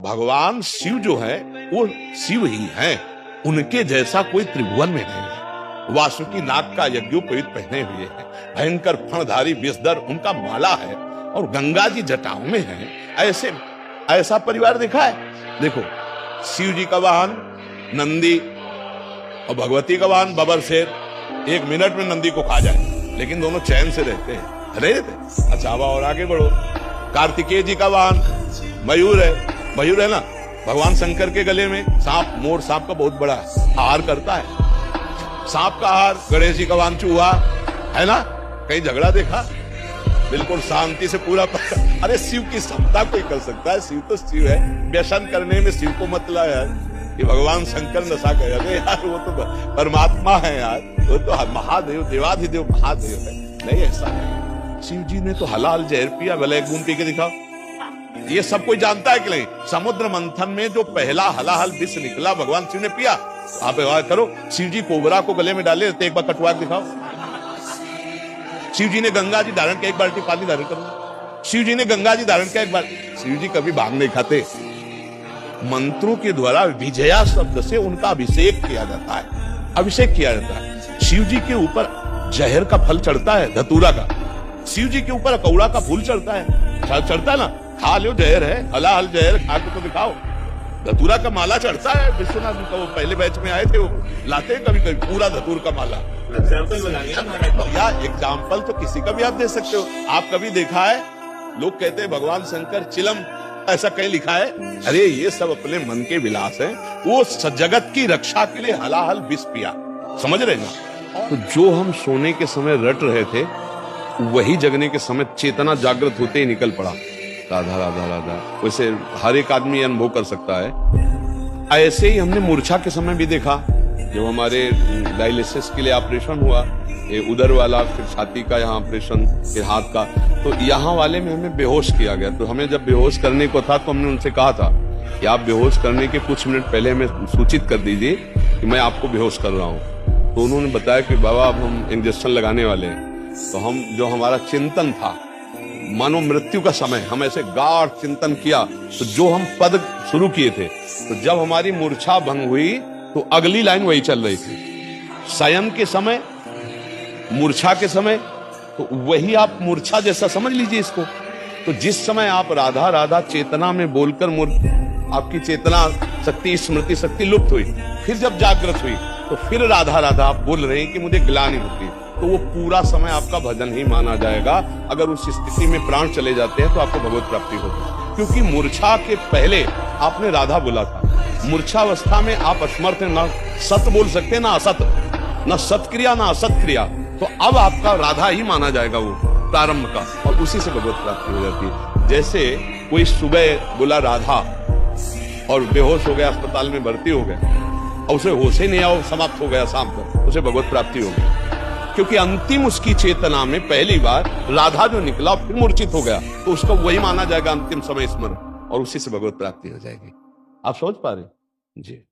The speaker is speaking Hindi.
भगवान शिव जो है वो शिव ही है, उनके जैसा कोई त्रिभुवन में नहीं है। वासुकी नाग का यज्ञोपवीत पहने हुए है, भयंकर फणधारी विषधर उनका माला है और गंगा जी जटाओं में है। ऐसा परिवार देखा है? देखो, शिव जी का वाहन नंदी और भगवती का वाहन बबर शेर, 1 मिनट में नंदी को खा जाए, लेकिन दोनों चैन से रहते हैं। अच्छा, और आगे बढ़ो, कार्तिकेय जी का वाहन मयूर है ना। भगवान शंकर के गले में सांप, मोर सांप का बहुत बड़ा हार करता है, सांप का हार। गणेश जी का वाहन चूहा है ना। कहीं झगड़ा देखा? बिल्कुल शांति से पूरा। अरे शिव की क्षमता कोई कर सकता है? शिव तो शिव है। व्यसन करने में शिव को मत ला यार, ये भगवान शंकर नशा कर। अरे यार, वो तो परमात्मा है यार, वो तो महादेव, देवाधिदेव महादेव है। नहीं, ऐसा नहीं। शिव जी ने तो हलाल जहर पिया, भले एक बूंद पी के दिखाओ। ये सब कोई जानता है कि नहीं? समुद्र मंथन में जो पहला हलाहल विष निकला, भगवान शिव ने पिया। आप करो, शिव जी कोबरा को गले में डाले थे, एक बार कटवा दिखाओ। शिव जी ने गंगा जी धारण किया, 1 बाल्टी पानी धारण करो। शिव जी ने गंगा जी धारण किया, 1 बार। शिव जी कभी भांग नहीं खाते। मंत्रों के द्वारा विजया शब्द से उनका अभिषेक किया जाता है, अभिषेक किया जाता है। शिव जी के ऊपर जहर का फल चढ़ता है, धतूरा का। शिव जी के ऊपर कौड़ा का फूल चढ़ता है ना। खा लो, जहर है, हलाहल जहर खा के तो दिखाओ। धतूरा का माला चढ़ता है विश्वनाथ जी का, वो पहले बैच में आए थे, वो लाते हैं कभी कभी पूरा धतूर का माला। एग्जाम्पल तो किसी का भी आप दे सकते हो। आप कभी देखा है लोग कहते हैं भगवान शंकर चिलम, ऐसा कहीं लिखा है? अरे ये सब अपने मन के विलास हैं। वो जगत की रक्षा के लिए हलाहल विष पिया, समझ रहे ना। तो जो हम सोने के समय रट रहे थे, वही जगने के समय चेतना जागृत होते ही निकल पड़ा। राधा राधा राधा। वैसे हर एक आदमी अनुभव कर सकता है। ऐसे ही हमने मूर्छा के समय भी देखा, जब हमारे डायलिसिस के लिए ऑपरेशन हुआ, ये उदर वाला, फिर छाती का यहाँ ऑपरेशन, फिर हाथ का, तो यहाँ वाले में हमें बेहोश किया गया। तो हमें जब बेहोश करने को था तो हमने उनसे कहा था कि आप बेहोश करने के कुछ मिनट पहले हमें सूचित कर दीजिए कि मैं आपको बेहोश कर रहा हूँ। तो उन्होंने बताया कि बाबा अब हम इंजेक्शन लगाने वाले हैं। तो हम, जो हमारा चिंतन था, मानो मृत्यु का समय, हम ऐसे गाढ़ चिंतन किया। तो जो हम पद शुरू किए थे, तो जब हमारी मूर्छा भंग हुई तो अगली लाइन वही चल रही थी। शयन के समय, मूर्छा के समय, तो वही आप मूर्छा जैसा समझ लीजिए इसको। तो जिस समय आप राधा राधा चेतना में बोलकर आपकी चेतना शक्ति, स्मृति शक्ति लुप्त हुई, फिर जब जागृत हुई तो फिर राधा राधा आप बोल रहे हैं कि मुझे ग्लानि होती है, तो वो पूरा समय आपका भजन ही माना जाएगा। अगर उस स्थिति में प्राण चले जाते हैं तो आपको भगवत प्राप्ति होगी। क्योंकि मूर्छा के पहले आपने राधा बोला था। मूर्छावस्था में आप असमर्थ हैं, ना सत बोल सकते हैं ना असत, ना सत्क्रिया ना असत क्रिया। तो अब आपका राधा ही माना जाएगा वो प्रारंभ का, और उसी से भगवत प्राप्ति हो जाती है। जैसे कोई सुबह बोला राधा और बेहोश हो गया, अस्पताल में भर्ती हो गया, और उसे होश ही नहीं आया, समाप्त हो गया शाम तक, उसे भगवत प्राप्ति हो गई। क्योंकि अंतिम उसकी चेतना में पहली बार राधा जो निकला, फिर मूर्छित हो गया, तो उसको वही माना जाएगा अंतिम समय स्मरण, और उसी से भगवत प्राप्ति हो जाएगी। आप समझ पा रहे? जी।